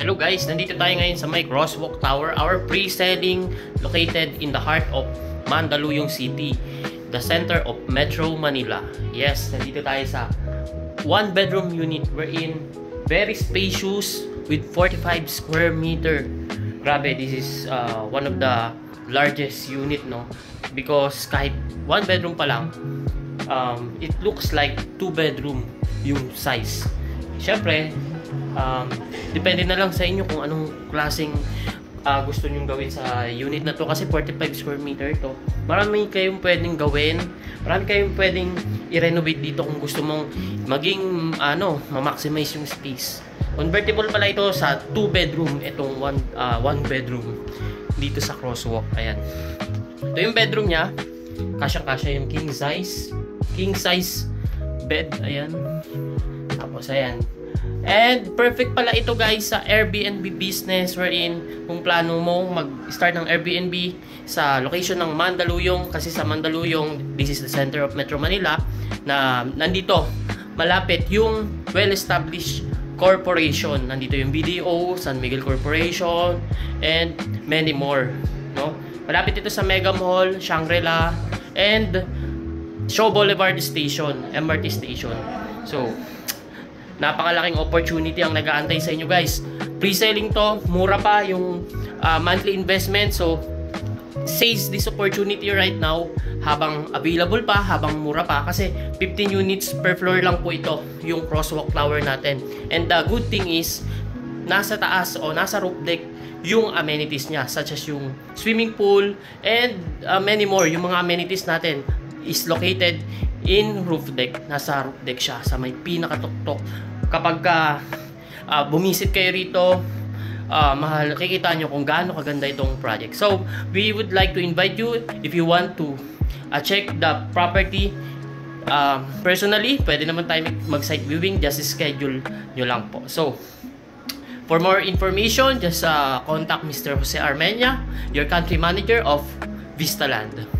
Hello guys, nandito tayo ngayon sa may Crosswalk Tower, our pre-selling located in the heart of Mandaluyong City, the center of Metro Manila. Yes, nandito tayo sa one bedroom unit wherein very spacious with 45 square meter. Grabe, this is one of the largest unit, no? Because kahit one bedroom pa lang, it looks like two bedroom yung size. Syempre, depende na lang sa inyo kung anong klaseng gusto nyong gawin sa unit na to, kasi 45 square meter to. Marami kayong pwedeng gawin, marami kayong pwedeng i-renovate dito kung gusto mong maging ma-maximize yung space. Convertible pala ito sa 2 bedroom, itong one bedroom dito sa Crosswalk. Ayan, ito yung bedroom nya, kasya-kasya yung king size bed. Ayan, tapos ayan. And perfect pala ito guys sa Airbnb business, wherein kung plano mo mag-start ng Airbnb sa location ng Mandaluyong, kasi sa Mandaluyong, this is the center of Metro Manila, na nandito malapit yung well-established corporation. Nandito yung BDO, San Miguel Corporation, and many more, no? Malapit ito sa Mega Mall, Shangri-La, and Shaw Boulevard Station, MRT Station. So, napakalaking opportunity ang nag-aantay sa inyo guys. Pre-selling to, mura pa yung monthly investment. So, seize this opportunity right now habang available pa, habang mura pa, kasi 15 units per floor lang po ito yung Crosswalk Tower natin. And the good thing is, nasa taas o nasa roof deck yung amenities niya, such as yung swimming pool and many more. Yung mga amenities natin is located in roof deck. Nasa roof deck siya, sa may pinakatuktok. Kapag bumisit kayo rito, makikita nyo kung gaano kaganda itong project. So, we would like to invite you, if you want to check the property personally, pwede naman tayo mag-site viewing, just schedule nyo lang po. So, for more information, just contact Mr. Jose Armenia, your country manager of Vistaland.